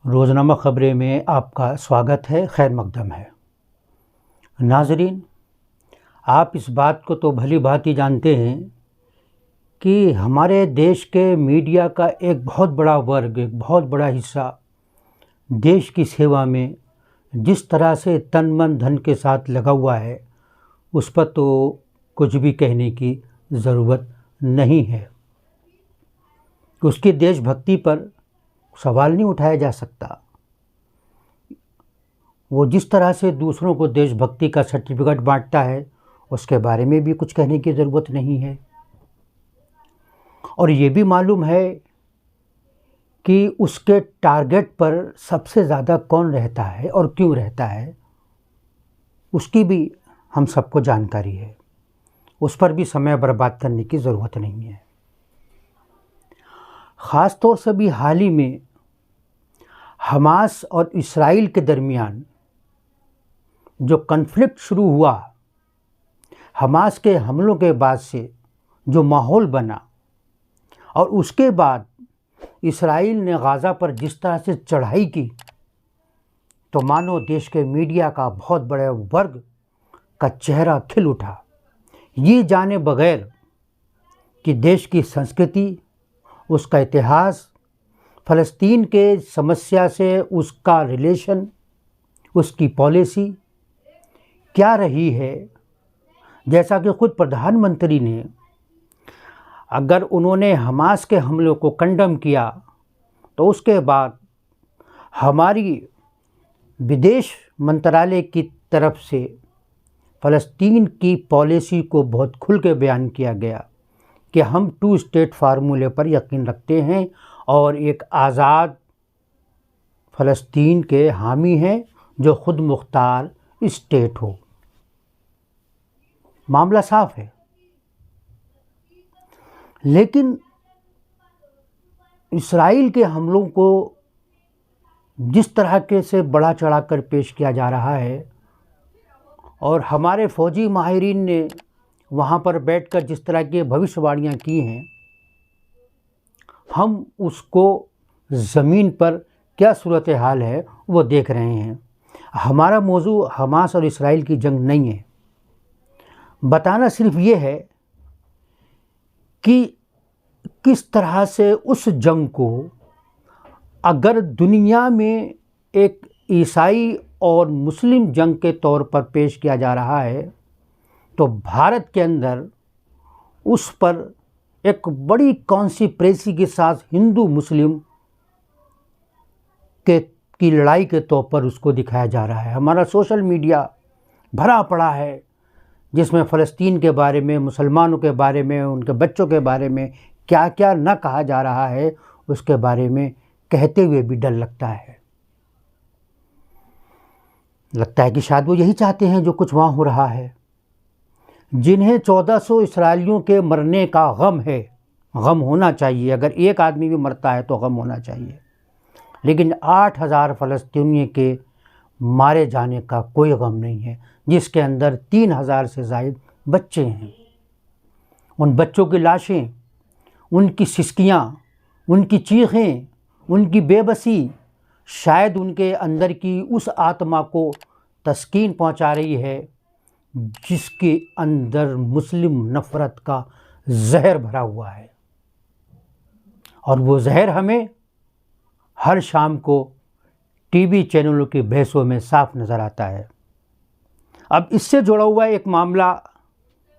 रोज़नामा ख़बरें में आपका स्वागत है। खैर मक़दम है। नाज़रीन, आप इस बात को तो भली भांति जानते हैं कि हमारे देश के मीडिया का एक बहुत बड़ा वर्ग, एक बहुत बड़ा हिस्सा देश की सेवा में जिस तरह से तन मन धन के साथ लगा हुआ है, उस पर तो कुछ भी कहने की ज़रूरत नहीं है। उसकी देशभक्ति पर सवाल नहीं उठाया जा सकता। वो जिस तरह से दूसरों को देशभक्ति का सर्टिफिकेट बांटता है, उसके बारे में भी कुछ कहने की ज़रूरत नहीं है। और ये भी मालूम है कि उसके टारगेट पर सबसे ज़्यादा कौन रहता है और क्यों रहता है, उसकी भी हम सबको जानकारी है। उस पर भी समय बर्बाद करने की ज़रूरत नहीं है। ख़ास तौर से भी हाल ही में हमास और इसराइल के दरमियान जो कन्फ्लिक्ट शुरू हुआ, हमास के हमलों के बाद से जो माहौल बना, और उसके बाद इसराइल ने गाज़ा पर जिस तरह से चढ़ाई की, तो मानो देश के मीडिया का बहुत बड़े वर्ग का चेहरा खिल उठा, ये जाने बगैर कि देश की संस्कृति, उसका इतिहास, फ़लस्तीन के समस्या से उसका रिलेशन, उसकी पॉलिसी क्या रही है। जैसा कि खुद प्रधानमंत्री ने, अगर उन्होंने हमास के हमलों को कंडम किया, तो उसके बाद हमारी विदेश मंत्रालय की तरफ से फ़लस्तीन की पॉलिसी को बहुत खुल के बयान किया गया कि हम 2 स्टेट फार्मूले पर यकीन रखते हैं और एक आज़ाद फ़लस्तीन के हामी हैं जो खुद मुख्तार स्टेट हो। मामला साफ है। लेकिन इसराइल के हमलों को जिस तरह के से बढ़ा चढ़ाकर पेश किया जा रहा है, और हमारे फ़ौजी माहिरीन ने वहाँ पर बैठकर जिस तरह की भविष्यवाणियाँ की हैं, हम उसको ज़मीन पर क्या सूरत हाल है वो देख रहे हैं। हमारा मौजू हमास और इसराइल की जंग नहीं है। बताना सिर्फ ये है कि किस तरह से उस जंग को अगर दुनिया में एक ईसाई और मुस्लिम जंग के तौर पर पेश किया जा रहा है, तो भारत के अंदर उस पर एक बड़ी कॉन्स्पिरेसी के साथ हिंदू मुस्लिम की लड़ाई के तौर पर उसको दिखाया जा रहा है। हमारा सोशल मीडिया भरा पड़ा है जिसमें फ़लस्तीन के बारे में, मुसलमानों के बारे में, उनके बच्चों के बारे में क्या क्या न कहा जा रहा है, उसके बारे में कहते हुए भी डर लगता है। लगता है कि शायद वो यही चाहते हैं जो कुछ वहाँ हो रहा है। जिन्हें 1400 इसराइलियों के मरने का गम है, गम होना चाहिए। अगर एक आदमी भी मरता है तो गम होना चाहिए, लेकिन 8000 फ़लस्तीनियों के मारे जाने का कोई गम नहीं है, जिसके अंदर 3000 से ज़ायद बच्चे हैं। उन बच्चों की लाशें, उनकी सिसकियाँ, उनकी चीखें, उनकी बेबसी शायद उनके अंदर की उस आत्मा को तस्कीन पहुंचा रही है जिसके अंदर मुस्लिम नफ़रत का जहर भरा हुआ है। और वो जहर हमें हर शाम को टीवी चैनलों की बहसों में साफ नज़र आता है। अब इससे जुड़ा हुआ एक मामला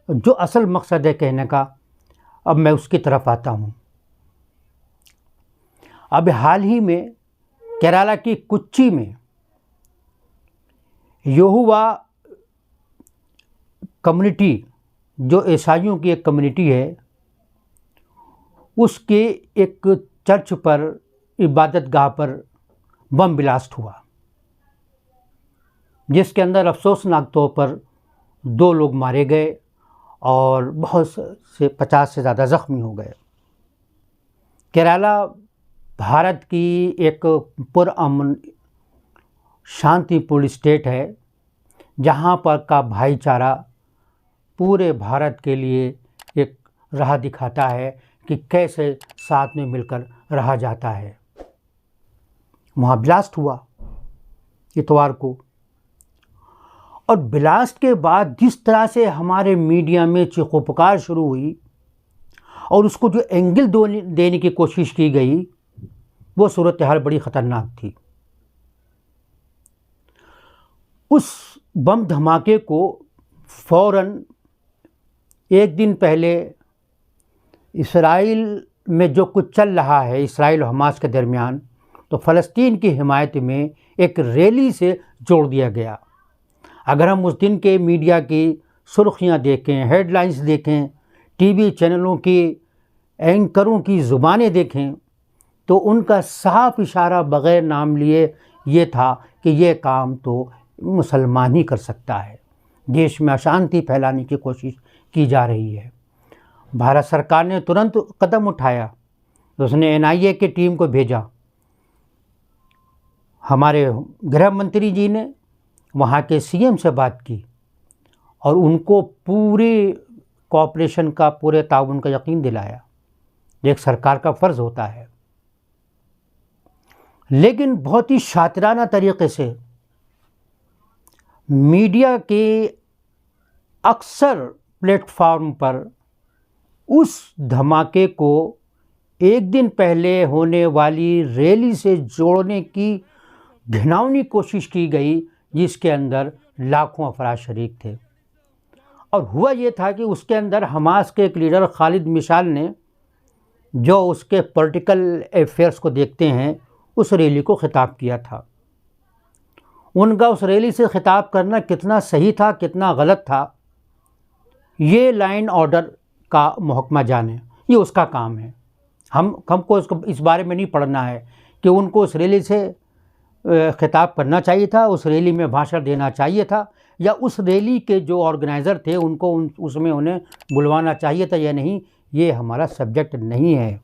जो असल मकसद है कहने का, अब मैं उसकी तरफ आता हूँ। अब हाल ही में केरला की कोच्चि में यहोवा कम्युनिटी, जो ईसाइयों की एक कम्युनिटी है, उसके एक चर्च पर, इबादतगाह पर बम ब्लास्ट हुआ, जिसके अंदर अफसोसनाक तौर पर 2 लोग मारे गए और बहुत से 50 से ज़्यादा ज़ख्मी हो गए। केरला भारत की एक पुरअमन शांतिपूर्ण स्टेट है, जहाँ पर का भाईचारा पूरे भारत के लिए एक राह दिखाता है कि कैसे साथ में मिलकर रहा जाता है। वहाँ ब्लास्ट हुआ इतवार को। और ब्लास्ट के बाद जिस तरह से हमारे मीडिया में चीखोपुकार शुरू हुई और उसको जो एंगल देने की कोशिश की गई, वो सूरत हाल बड़ी ख़तरनाक थी। उस बम धमाके को फ़ौरन एक दिन पहले इसराइल में जो कुछ चल रहा है इसराइल और हमास के दरमियान, तो फ़लस्तीन की हिमायत में एक रैली से जोड़ दिया गया। अगर हम उस दिन के मीडिया की सुर्खियां देखें, हेडलाइंस देखें, टीवी चैनलों की एंकरों की ज़ुबानें देखें, तो उनका साफ इशारा बग़ैर नाम लिए ये था कि ये काम तो मुसलमान ही कर सकता है। देश में अशांति फैलाने की कोशिश की जा रही है। भारत सरकार ने तुरंत कदम उठाया, उसने NIA की टीम को भेजा। हमारे गृह मंत्री जी ने वहाँ के CM से बात की और उनको पूरे कोऑपरेशन का, पूरे ताउन का यकीन दिलाया। एक सरकार का फ़र्ज़ होता है। लेकिन बहुत ही शातिराना तरीक़े से मीडिया के अक्सर प्लेटफॉर्म पर उस धमाके को एक दिन पहले होने वाली रैली से जोड़ने की घिनौनी कोशिश की गई, जिसके अंदर लाखों अफराद शरीक थे। और हुआ ये था कि उसके अंदर हमास के एक लीडर खालिद मिशाल ने, जो उसके पॉलिटिकल अफेयर्स को देखते हैं, उस रैली को ख़िताब किया था। उनका उस रैली से ख़िताब करना कितना सही था, कितना गलत था, ये लाइन ऑर्डर का महकमा जाने, ये उसका काम है। हमको इसको इस बारे में नहीं पढ़ना है कि उनको उस रैली से ख़िताब करना चाहिए था, उस रैली में भाषण देना चाहिए था, या उस रैली के जो ऑर्गेनाइज़र थे उनको उसमें उन्हें बुलवाना चाहिए था या नहीं। ये हमारा सब्जेक्ट नहीं है।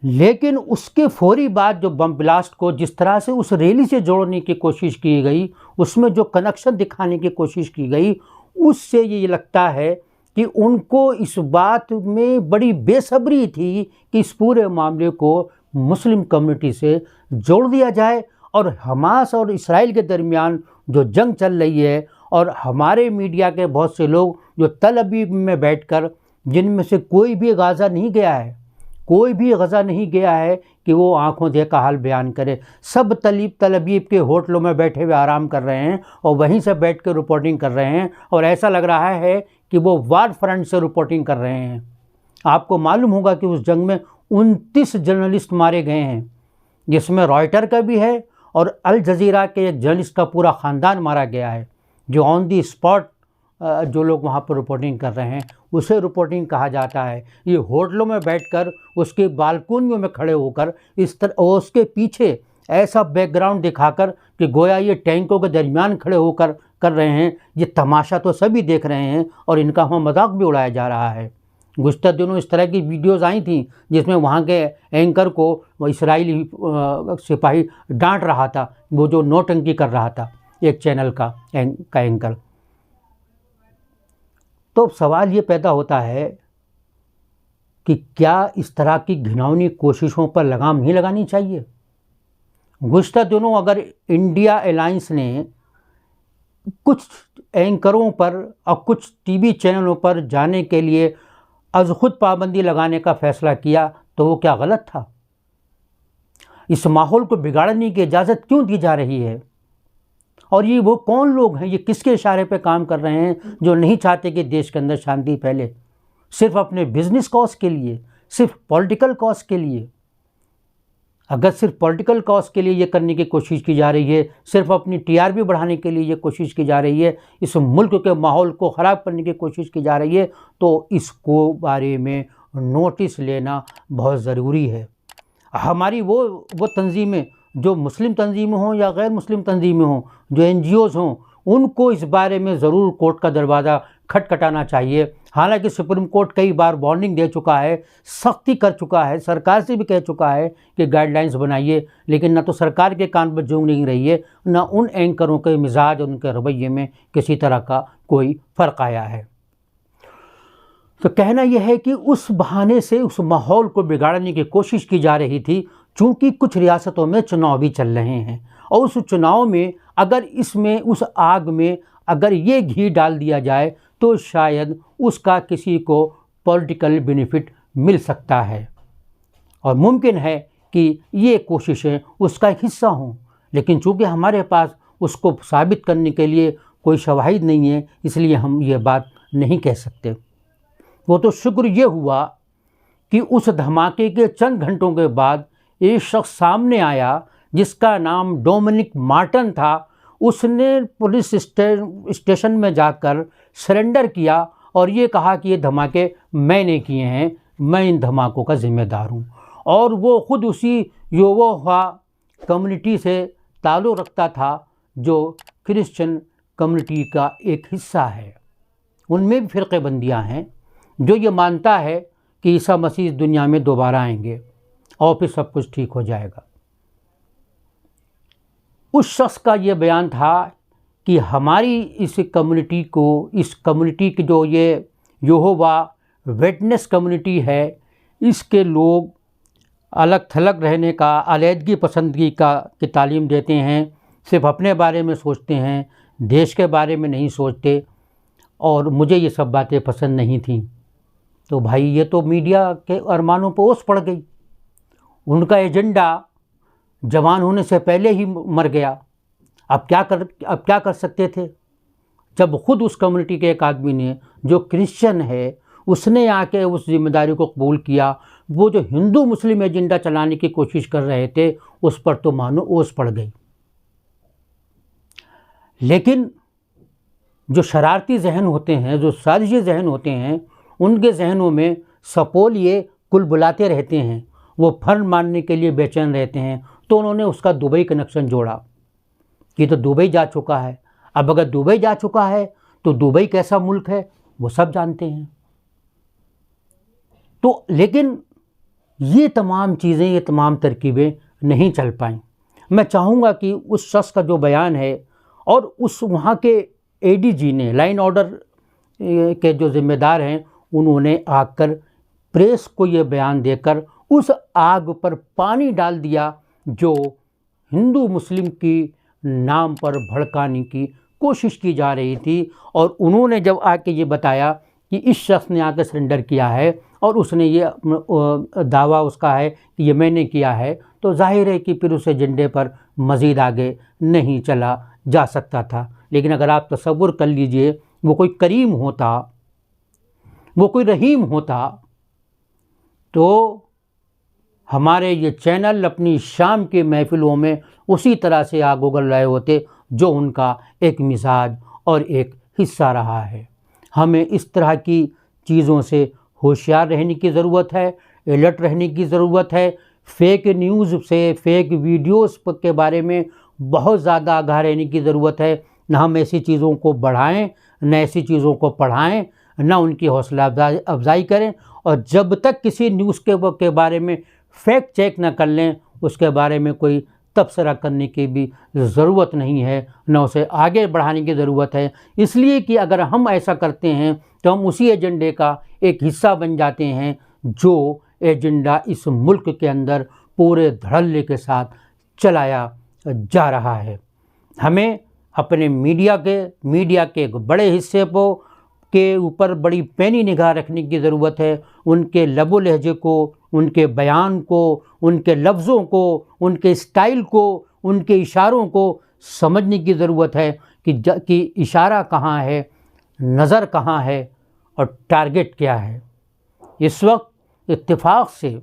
लेकिन उसके फौरी बाद जो बम ब्लास्ट को जिस तरह से उस रैली से जोड़ने की कोशिश की गई, उसमें जो कनेक्शन दिखाने की कोशिश की गई, उससे ये लगता है कि उनको इस बात में बड़ी बेसब्री थी कि इस पूरे मामले को मुस्लिम कम्युनिटी से जोड़ दिया जाए और हमास और इसराइल के दरमियान जो जंग चल रही है, और हमारे मीडिया के बहुत से लोग जो तल अवीव में बैठकर, जिनमें से कोई भी गाज़ा नहीं गया है, कोई भी गज़ा नहीं गया है कि वो आंखों देखा हाल बयान करे। सब तल अवीव के होटलों में बैठे हुए आराम कर रहे हैं और वहीं से बैठ कर रिपोर्टिंग कर रहे हैं, और ऐसा लग रहा है कि वो वार फ्रंट से रिपोर्टिंग कर रहे हैं। आपको मालूम होगा कि उस जंग में 29 जर्नलिस्ट मारे गए हैं, जिसमें रॉयटर का भी है और अल जज़ीरा के एक जर्नलिस्ट का पूरा ख़ानदान मारा गया है, जो ऑन दी स्पॉट जो लोग वहाँ पर रिपोर्टिंग कर रहे हैं उसे रिपोर्टिंग कहा जाता है। ये होटलों में बैठकर, उसके बालकोनियों में खड़े होकर, इस तरह और उसके पीछे ऐसा बैकग्राउंड दिखाकर कि गोया ये टैंकों के दरमियान खड़े होकर कर रहे हैं। ये तमाशा तो सभी देख रहे हैं और इनका वहाँ मजाक भी उड़ाया जा रहा है। गुज़श्ता दिनों इस तरह की वीडियोज़ आई थी जिसमें वहाँ के एंकर को वो इसराइली सिपाही डांट रहा था, वो जो नौटंकी कर रहा था एक चैनल का एंकर। तो सवाल ये पैदा होता है कि क्या इस तरह की घिनौनी कोशिशों पर लगाम नहीं लगानी चाहिए? गुज़श्ता दिनों अगर इंडिया अलायंस ने कुछ एंकरों पर और कुछ टीवी चैनलों पर जाने के लिए अज़ खुद पाबंदी लगाने का फ़ैसला किया, तो वो क्या गलत था? इस माहौल को बिगाड़ने की इजाज़त क्यों दी जा रही है? और ये वो कौन लोग हैं, ये किसके इशारे पे काम कर रहे हैं, जो नहीं चाहते कि देश के अंदर शांति फैले, सिर्फ अपने बिजनेस कॉज के लिए, सिर्फ पॉलिटिकल कॉज के लिए? अगर सिर्फ पॉलिटिकल कॉज के लिए ये करने की कोशिश की जा रही है, सिर्फ अपनी TRP बढ़ाने के लिए ये कोशिश की जा रही है, इस मुल्क के माहौल को ख़राब करने की कोशिश की जा रही है, तो इसको बारे में नोटिस लेना बहुत ज़रूरी है। हमारी वो तंजीमें, जो मुस्लिम तंजीमें हों या गैर मुस्लिम तंजीमें हों, जो NGOs हों, उनको इस बारे में ज़रूर कोर्ट का दरवाज़ा खटखटाना चाहिए। हालांकि सुप्रीम कोर्ट कई बार वार्निंग दे चुका है, सख्ती कर चुका है, सरकार से भी कह चुका है कि गाइडलाइंस बनाइए, लेकिन न तो सरकार के कान पर जूं नहीं रही है, न उन एंकरों के मिजाज और उनके रवैये में किसी तरह का कोई फ़र्क आया है। तो कहना यह है कि उस बहाने से उस माहौल को बिगाड़ने की कोशिश की जा रही थी, चूँकि कुछ रियासतों में चुनाव भी चल रहे हैं और उस चुनाव में अगर इसमें उस आग में अगर ये घी डाल दिया जाए तो शायद उसका किसी को पॉलिटिकल बेनिफिट मिल सकता है और मुमकिन है कि ये कोशिशें उसका एक हिस्सा हों। लेकिन चूँकि हमारे पास उसको साबित करने के लिए कोई शवाहिद नहीं है, इसलिए हम ये बात नहीं कह सकते। वो तो शुक्र ये हुआ कि उस धमाके के चंद घंटों के बाद एक शख्स सामने आया जिसका नाम डोमिनिक मार्टन था। उसने पुलिस स्टेशन में जाकर सरेंडर किया और ये कहा कि ये धमाके मैंने किए हैं, मैं इन धमाकों का जिम्मेदार हूँ। और वो ख़ुद उसी यहोवा कम्युनिटी से ताल्लुक़ रखता था जो क्रिश्चियन कम्युनिटी का एक हिस्सा है। उनमें भी फ़िरक़ेबंदियाँ हैं जो ये मानता है कि ईसा मसीह इस दुनिया में दोबारा आएंगे और फिर सब कुछ ठीक हो जाएगा। उस शख्स का ये बयान था कि हमारी इस कम्युनिटी को, इस कम्युनिटी की जो ये यहोवा विटनेस कम्युनिटी है, इसके लोग अलग थलग रहने का, अलहदगी पसंदगी की तालीम देते हैं, सिर्फ अपने बारे में सोचते हैं, देश के बारे में नहीं सोचते और मुझे ये सब बातें पसंद नहीं थीं। तो भाई ये तो मीडिया के अरमानों पर ओस पड़ गई। उनका एजेंडा जवान होने से पहले ही मर गया। अब क्या कर सकते थे जब खुद उस कम्युनिटी के एक आदमी ने, जो क्रिश्चियन है, उसने आके उस जिम्मेदारी को कबूल किया। वो जो हिंदू मुस्लिम एजेंडा चलाने की कोशिश कर रहे थे उस पर तो मानो ओस पड़ गई। लेकिन जो शरारती जहन होते हैं, जो साजिशी जहन होते हैं, उनके जहनों में सपोल ये कुलबुलाते रहते हैं, वो फर्म मानने के लिए बेचैन रहते हैं। तो उन्होंने उसका दुबई कनेक्शन जोड़ा कि तो दुबई जा चुका है। अब अगर दुबई जा चुका है तो दुबई कैसा मुल्क है वो सब जानते हैं। तो लेकिन ये तमाम चीज़ें, ये तमाम तरकीबें नहीं चल पाईं। मैं चाहूँगा कि उस शख्स का जो बयान है और उस वहाँ के एडीजी ने, लाइन ऑर्डर के जो ज़िम्मेदार हैं, उन्होंने आकर प्रेस को ये बयान देकर उस आग पर पानी डाल दिया जो हिंदू मुस्लिम की नाम पर भड़काने की कोशिश की जा रही थी। और उन्होंने जब आके ये बताया कि इस शख्स ने आकर सरेंडर किया है और उसने ये दावा उसका है कि ये मैंने किया है, तो जाहिर है कि फिर उस एजेंडे पर मज़ीद आगे नहीं चला जा सकता था। लेकिन अगर आप तसव्वुर कर लीजिए, वो कोई करीम होता, वो कोई रहीम होता, तो हमारे ये चैनल अपनी शाम के महफ़िलों में उसी तरह से आग उगल रहे होते जो उनका एक मिजाज और एक हिस्सा रहा है। हमें इस तरह की चीज़ों से होशियार रहने की ज़रूरत है, अलर्ट रहने की ज़रूरत है। फेक न्यूज़ से, फेक वीडियोस के बारे में बहुत ज़्यादा आगाह रहने की ज़रूरत है। न हम ऐसी चीज़ों को बढ़ाएं, न ऐसी चीज़ों को पढ़ाएं, न उनकी हौसला अफजाई करें। और जब तक किसी न्यूज़ के बारे में फैक्ट चेक न कर लें, उसके बारे में कोई तबसरा करने की भी ज़रूरत नहीं है, न उसे आगे बढ़ाने की ज़रूरत है। इसलिए कि अगर हम ऐसा करते हैं तो हम उसी एजेंडे का एक हिस्सा बन जाते हैं जो एजेंडा इस मुल्क के अंदर पूरे धड़ल्ले के साथ चलाया जा रहा है। हमें अपने मीडिया के एक बड़े हिस्से के ऊपर बड़ी पैनी निगाह रखने की ज़रूरत है। उनके लबो लहजे को, उनके बयान को, उनके लफ्ज़ों को, उनके स्टाइल को, उनके इशारों को समझने की ज़रूरत है कि इशारा कहाँ है, नज़र कहाँ है और टारगेट क्या है। इस वक्त इत्तेफाक से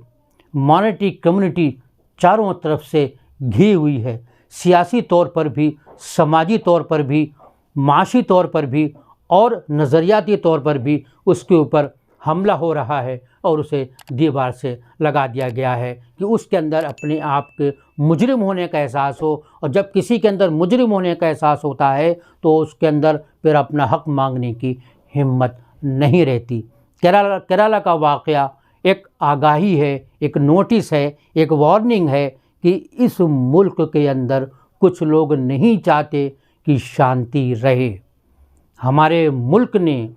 मॉनेटरी कम्युनिटी चारों तरफ से घिरी हुई है, सियासी तौर पर भी, समाजी तौर पर भी, माशी तौर पर भी और नज़रियाती तौर पर भी उसके ऊपर हमला हो रहा है और उसे दीवार से लगा दिया गया है कि उसके अंदर अपने आप के मुजरिम होने का एहसास हो। और जब किसी के अंदर मुजरिम होने का एहसास होता है तो उसके अंदर फिर अपना हक़ मांगने की हिम्मत नहीं रहती। केरला का वाक़या एक आगाही है, एक नोटिस है, एक वार्निंग है कि इस मुल्क के अंदर कुछ लोग नहीं चाहते कि शांति रहे। हमारे मुल्क ने,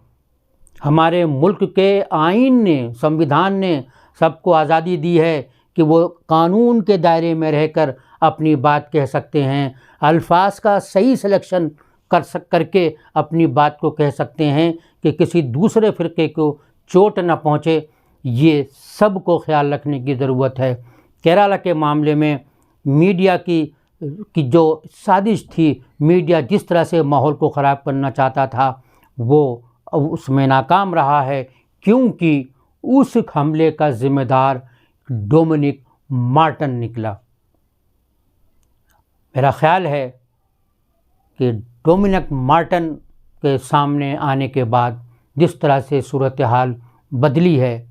हमारे मुल्क के आईन ने, संविधान ने सबको आज़ादी दी है कि वो कानून के दायरे में रहकर अपनी बात कह सकते हैं, अल्फाज का सही सिलेक्शन करके अपनी बात को कह सकते हैं कि किसी दूसरे फ़िरके को चोट न पहुँचे। ये सब को ख्याल रखने की ज़रूरत है। केरला के मामले में मीडिया की जो साजिश थी, मीडिया जिस तरह से माहौल को ख़राब करना चाहता था, वो उसमें नाकाम रहा है, क्योंकि उस हमले का ज़िम्मेदार डोमिनिक मार्टन निकला। मेरा ख़्याल है कि डोमिनिक मार्टन के सामने आने के बाद जिस तरह से सूरत हाल बदली है,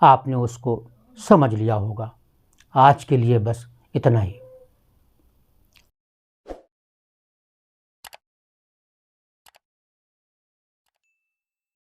आपने उसको समझ लिया होगा। आज के लिए बस इतना ही।